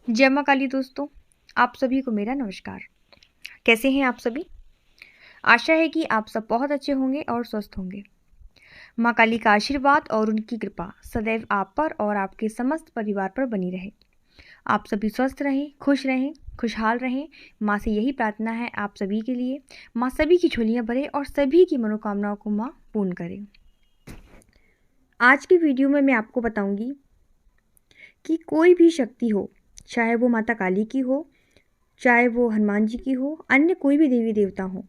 जय माँ काली दोस्तों, आप सभी को मेरा नमस्कार। कैसे हैं आप सभी? आशा है कि आप सब बहुत अच्छे होंगे और स्वस्थ होंगे। माँ काली का आशीर्वाद और उनकी कृपा सदैव आप पर और आपके समस्त परिवार पर बनी रहे। आप सभी स्वस्थ रहें, खुशहाल रहें। माँ से यही प्रार्थना है आप सभी के लिए। माँ सभी की झोलियाँ भरे और सभी की मनोकामनाओं को माँ पूर्ण करे। आज की वीडियो में मैं आपको बताऊंगी कि कोई भी शक्ति हो, चाहे वो माता काली की हो, चाहे वो हनुमान जी की हो, अन्य कोई भी देवी देवता हो,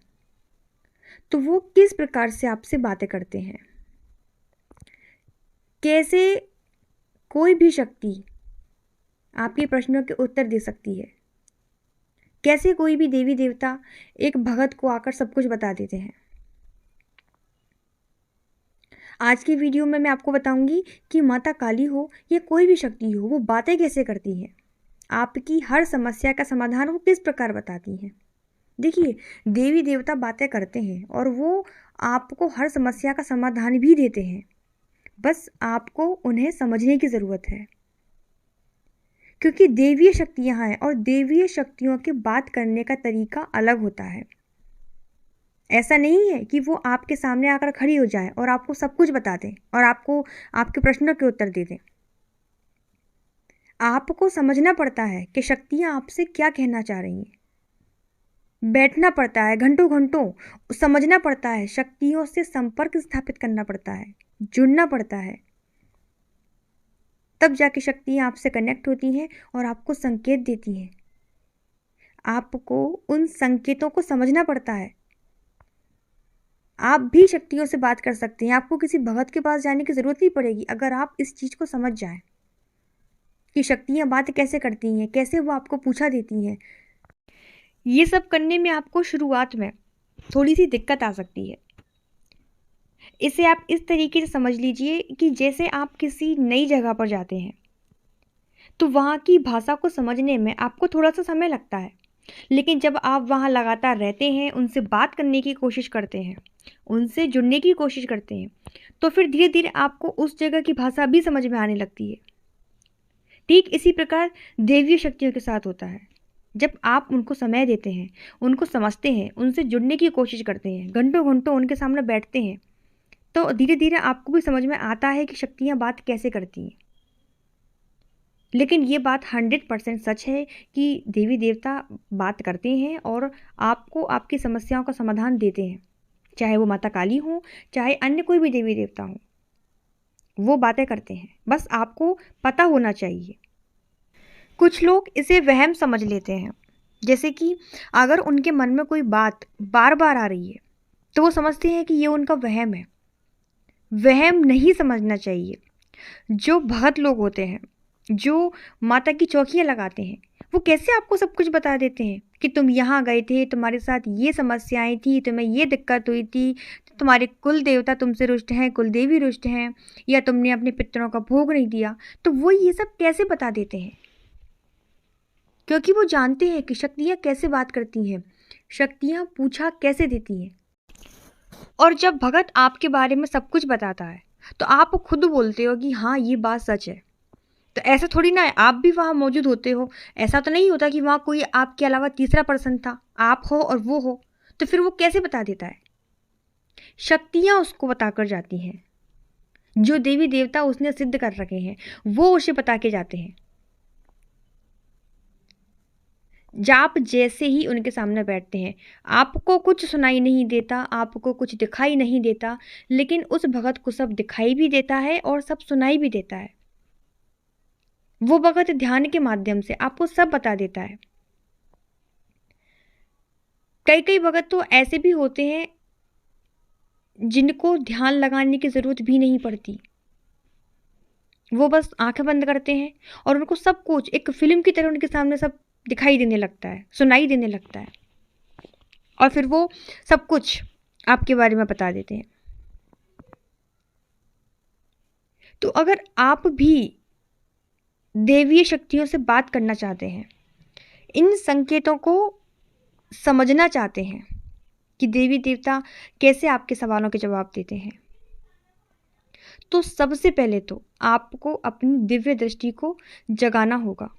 तो वो किस प्रकार से आपसे बातें करते हैं। कैसे कोई भी शक्ति आपके प्रश्नों के उत्तर दे सकती है। कैसे कोई भी देवी देवता एक भगत को आकर सब कुछ बता देते हैं। आज की वीडियो में मैं आपको बताऊंगी कि माता काली हो या कोई भी शक्ति हो, वो बातें कैसे करती हैं। आपकी हर समस्या का समाधान वो किस प्रकार बताती हैं। देखिए, देवी देवता बातें करते हैं और वो आपको हर समस्या का समाधान भी देते हैं। बस आपको उन्हें समझने की ज़रूरत है, क्योंकि देवीय शक्तियाँ हैं और देवीय शक्तियों के बात करने का तरीका अलग होता है। ऐसा नहीं है कि वो आपके सामने आकर खड़ी हो जाए और आपको सब कुछ बता दें और आपको आपके प्रश्नों के उत्तर दे दें। आपको समझना पड़ता है कि शक्तियाँ आपसे क्या कहना चाह रही हैं। बैठना पड़ता है, घंटों घंटों समझना पड़ता है, शक्तियों से संपर्क स्थापित करना पड़ता है, जुड़ना पड़ता है। तब जाके शक्तियाँ आपसे कनेक्ट होती हैं और आपको संकेत देती हैं। आपको उन संकेतों को समझना पड़ता है। आप भी शक्तियों से बात कर सकते हैं। आपको किसी भगत के पास जाने की ज़रूरत नहीं पड़ेगी अगर आप इस चीज़ को समझ जाएं कि शक्तियाँ बात कैसे करती हैं, कैसे वो आपको पूछा देती हैं। ये सब करने में आपको शुरुआत में थोड़ी सी दिक्कत आ सकती है। इसे आप इस तरीके से समझ लीजिए कि जैसे आप किसी नई जगह पर जाते हैं तो वहाँ की भाषा को समझने में आपको थोड़ा सा समय लगता है, लेकिन जब आप वहाँ लगातार रहते हैं, उनसे बात करने की कोशिश करते हैं, उनसे जुड़ने की कोशिश करते हैं, तो फिर धीरे धीरे आपको उस जगह की भाषा भी समझ में आने लगती है। ठीक इसी प्रकार देवीय शक्तियों के साथ होता है। जब आप उनको समय देते हैं, उनको समझते हैं, उनसे जुड़ने की कोशिश करते हैं, घंटों घंटों उनके सामने बैठते हैं, तो धीरे धीरे आपको भी समझ में आता है कि शक्तियाँ बात कैसे करती हैं। लेकिन ये बात 100% सच है कि देवी देवता बात करते हैं और आपको आपकी समस्याओं का समाधान देते हैं। चाहे वो माता काली हो, चाहे अन्य कोई भी देवी देवता हो, वो बातें करते हैं। बस आपको पता होना चाहिए। कुछ लोग इसे वहम समझ लेते हैं, जैसे कि अगर उनके मन में कोई बात बार बार आ रही है तो वो समझते हैं कि ये उनका वहम है। वहम नहीं समझना चाहिए। जो भगत लोग होते हैं, जो माता की चौकियाँ लगाते हैं, वो कैसे आपको सब कुछ बता देते हैं कि तुम यहाँ गए थे, तुम्हारे साथ ये समस्याएं थी, तुम्हें ये दिक्कत हुई थी, तुम्हारे कुल देवता तुमसे रुष्ट हैं, कुल देवी रुष्ट हैं, या तुमने अपने पितरों का भोग नहीं दिया। तो वो ये सब कैसे बता देते हैं? क्योंकि वो जानते हैं कि शक्तियाँ कैसे बात करती हैं, शक्तियाँ पूछा कैसे देती हैं। और जब भगत आपके बारे में सब कुछ बताता है तो आप खुद बोलते हो कि हाँ, ये बात सच है। तो ऐसा थोड़ी ना है आप भी वहाँ मौजूद होते हो। ऐसा तो नहीं होता कि वहाँ कोई आपके अलावा तीसरा पर्सन था, आप हो और वो हो। तो फिर वो कैसे बता देता है? शक्तियाँ उसको बताकर जाती हैं। जो देवी देवता उसने सिद्ध कर रखे हैं वो उसे बता के जाते हैं। जाप जैसे ही उनके सामने बैठते हैं, आपको कुछ सुनाई नहीं देता, आपको कुछ दिखाई नहीं देता, लेकिन उस भगत को सब दिखाई भी देता है और सब सुनाई भी देता है। वो भगत ध्यान के माध्यम से आपको सब बता देता है। कई कई भगत तो ऐसे भी होते हैं जिनको ध्यान लगाने की ज़रूरत भी नहीं पड़ती। वो बस आंखें बंद करते हैं और उनको सब कुछ एक फिल्म की तरह उनके सामने सब दिखाई देने लगता है, सुनाई देने लगता है, और फिर वो सब कुछ आपके बारे में बता देते हैं। तो अगर आप भी देवीय शक्तियों से बात करना चाहते हैं, इन संकेतों को समझना चाहते हैं कि देवी देवता कैसे आपके सवालों के जवाब देते हैं, तो सबसे पहले तो आपको अपनी दिव्य दृष्टि को जगाना होगा।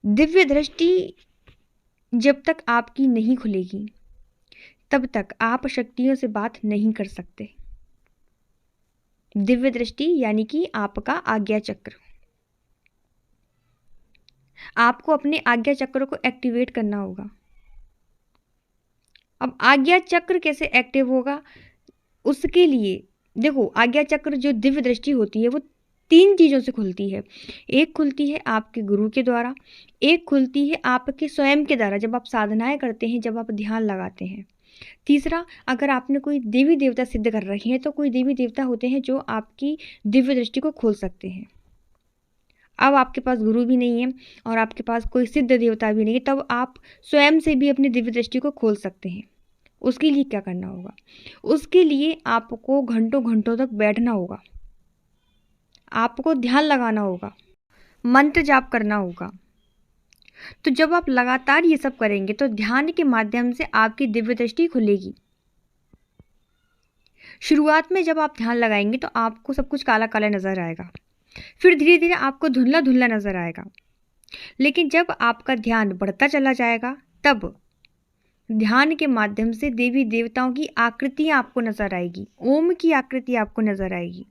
दिव्य दृष्टि जब तक आपकी नहीं खुलेगी तब तक आप शक्तियों से बात नहीं कर सकते। दिव्य दृष्टि यानी कि आपका आज्ञा चक्र। आपको अपने आज्ञा चक्र को एक्टिवेट करना होगा। अब आज्ञा चक्र कैसे एक्टिव होगा, उसके लिए देखो, आज्ञा चक्र जो दिव्य दृष्टि होती है वो 3 चीज़ों से खुलती है। एक खुलती है आपके गुरु के द्वारा, एक खुलती है आपके स्वयं के द्वारा जब आप साधनाएं करते हैं, जब आप ध्यान लगाते हैं। तीसरा, अगर आपने कोई देवी देवता सिद्ध कर रखे हैं तो कोई देवी देवता होते हैं जो आपकी दिव्य दृष्टि को खोल सकते हैं। अब आपके पास गुरु भी नहीं है और आपके पास कोई सिद्ध देवता भी नहीं है, तब आप स्वयं से भी अपनी दिव्य दृष्टि को खोल सकते हैं। उसके लिए क्या करना होगा, उसके लिए आपको घंटों घंटों तक बैठना होगा, आपको ध्यान लगाना होगा, मंत्र जाप करना होगा। तो जब आप लगातार ये सब करेंगे तो ध्यान के माध्यम से आपकी दिव्य दृष्टि खुलेगी। शुरुआत में जब आप ध्यान लगाएंगे तो आपको सब कुछ काला काला नजर आएगा, फिर धीरे धीरे आपको धुंधला धुंधला नजर आएगा। लेकिन जब आपका ध्यान बढ़ता चला जाएगा तब ध्यान के माध्यम से देवी देवताओं की आकृतियां आपको नजर आएगी, ओम की आकृति आपको नजर आएगी।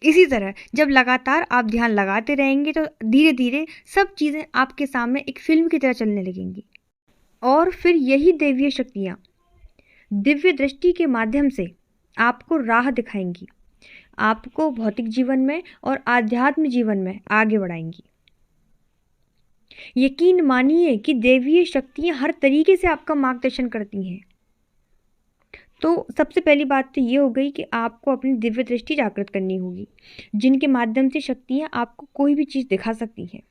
इसी तरह जब लगातार आप ध्यान लगाते रहेंगे तो धीरे धीरे सब चीज़ें आपके सामने एक फिल्म की तरह चलने लगेंगी और फिर यही दैवीय शक्तियाँ दिव्य दृष्टि के माध्यम से आपको राह दिखाएंगी, आपको भौतिक जीवन में और आध्यात्म जीवन में आगे बढ़ाएंगी। यकीन मानिए कि दैवीय शक्तियाँ हर तरीके से आपका मार्गदर्शन करती हैं। तो सबसे पहली बात तो ये हो गई कि आपको अपनी दिव्य दृष्टि जागृत करनी होगी, जिनके माध्यम से शक्तियाँ आपको कोई भी चीज़ दिखा सकती हैं।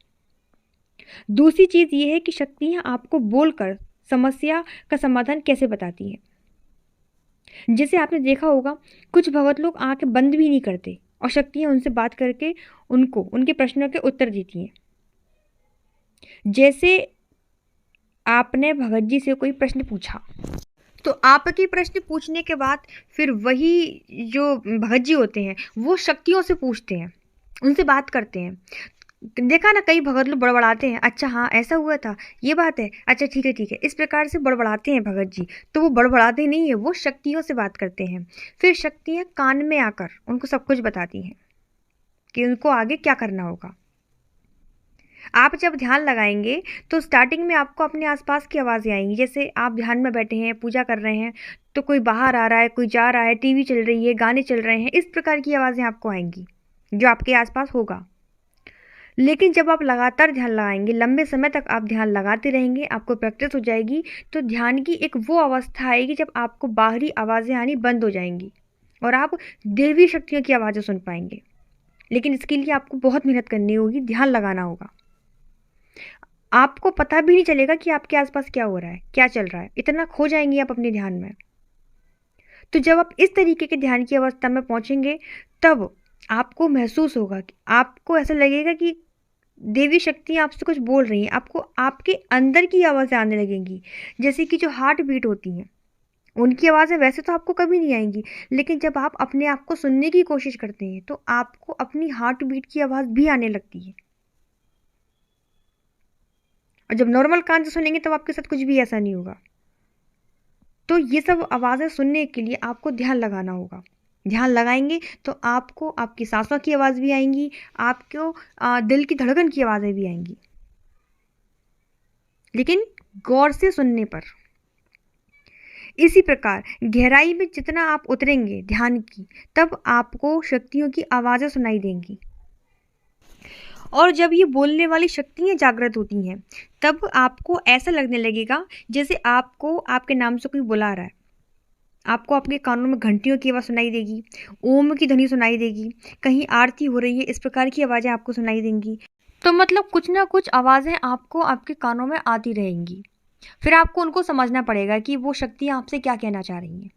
दूसरी चीज़ ये है कि शक्तियाँ आपको बोलकर समस्या का समाधान कैसे बताती हैं। जैसे आपने देखा होगा, कुछ भगत लोग आंखें बंद भी नहीं करते और शक्तियाँ उनसे बात करके उनको उनके प्रश्नों के उत्तर देती हैं। जैसे आपने भगत जी से कोई प्रश्न पूछा तो आपके प्रश्न पूछने के बाद फिर वही जो भगत जी होते हैं वो शक्तियों से पूछते हैं, उनसे बात करते हैं। देखा ना, कई भगत लोग बड़बड़ाते हैं, अच्छा हाँ ऐसा हुआ था, ये बात है, अच्छा ठीक है ठीक है, इस प्रकार से बड़बड़ाते हैं भगत जी। तो वो बड़बड़ाते नहीं है, वो शक्तियों से बात करते हैं। फिर शक्तियाँ कान में आकर उनको सब कुछ बताती हैं कि उनको आगे क्या करना होगा। आप जब ध्यान लगाएंगे तो स्टार्टिंग में आपको अपने आसपास की आवाज़ें आएंगी। जैसे आप ध्यान में बैठे हैं, पूजा कर रहे हैं, तो कोई बाहर आ रहा है, कोई जा रहा है, टीवी चल रही है, गाने चल रहे हैं, इस प्रकार की आवाज़ें आपको आएंगी जो आपके आसपास होगा। लेकिन जब आप लगातार ध्यान लगाएंगे, लंबे समय तक आप ध्यान लगाते रहेंगे, आपको प्रैक्टिस हो जाएगी, तो ध्यान की एक वो अवस्था आएगी जब आपको बाहरी आवाज़ें आनी बंद हो जाएंगी और आप दैवीय शक्तियों की आवाज़ें सुन पाएंगे। लेकिन इसके लिए आपको बहुत मेहनत करनी होगी, ध्यान लगाना होगा। आपको पता भी नहीं चलेगा कि आपके आसपास क्या हो रहा है, क्या चल रहा है, इतना खो जाएंगे आप अपने ध्यान में। तो जब आप इस तरीके के ध्यान की अवस्था में पहुंचेंगे तब आपको महसूस होगा कि आपको ऐसा लगेगा कि देवी शक्तियाँ आपसे कुछ बोल रही हैं, आपको आपके अंदर की आवाज़ें आने लगेंगी। जैसे कि जो हार्ट बीट होती हैं, उनकी आवाज़ें वैसे तो आपको कभी नहीं आएंगी, लेकिन जब आप अपने आप को सुनने की कोशिश करते हैं तो आपको अपनी हार्ट बीट की आवाज़ भी आने लगती है। और जब नॉर्मल कान से सुनेंगे तब आपके साथ कुछ भी ऐसा नहीं होगा। तो ये सब आवाज़ें सुनने के लिए आपको ध्यान लगाना होगा। ध्यान लगाएंगे तो आपको आपकी सांसों की आवाज़ भी आएंगी, आपको दिल की धड़कन की आवाज़ें भी आएंगी, लेकिन गौर से सुनने पर। इसी प्रकार गहराई में जितना आप उतरेंगे ध्यान की, तब आपको शक्तियों की आवाज़ें सुनाई देंगी। और जब ये बोलने वाली शक्तियाँ जागृत होती हैं तब आपको ऐसा लगने लगेगा जैसे आपको आपके नाम से कोई बुला रहा है। आपको आपके कानों में घंटियों की आवाज़ सुनाई देगी, ओम की ध्वनि सुनाई देगी, कहीं आरती हो रही है, इस प्रकार की आवाज़ें आपको सुनाई देंगी। तो मतलब कुछ ना कुछ आवाज़ें आपको आपके कानों में आती रहेंगी। फिर आपको उनको समझना पड़ेगा कि वो शक्तियाँ आपसे क्या कहना चाह रही हैं।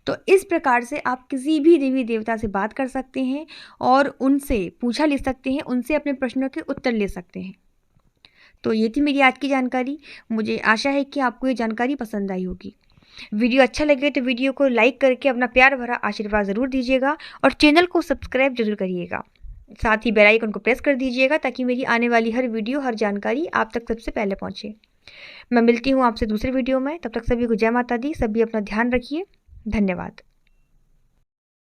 तो इस प्रकार से आप किसी भी देवी देवता से बात कर सकते हैं और उनसे पूछा ले सकते हैं, उनसे अपने प्रश्नों के उत्तर ले सकते हैं। तो ये थी मेरी आज की जानकारी। मुझे आशा है कि आपको ये जानकारी पसंद आई होगी। वीडियो अच्छा लगे तो वीडियो को लाइक करके अपना प्यार भरा आशीर्वाद ज़रूर दीजिएगा और चैनल को सब्सक्राइब जरूर करिएगा। साथ ही बेल आइकन को प्रेस कर दीजिएगा ताकि मेरी आने वाली हर वीडियो, हर जानकारी आप तक सबसे पहले पहुंचे। मैं मिलती हूँ आपसे दूसरे वीडियो में। तब तक सभी को जय माता दी। सभी अपना ध्यान रखिए। धन्यवाद।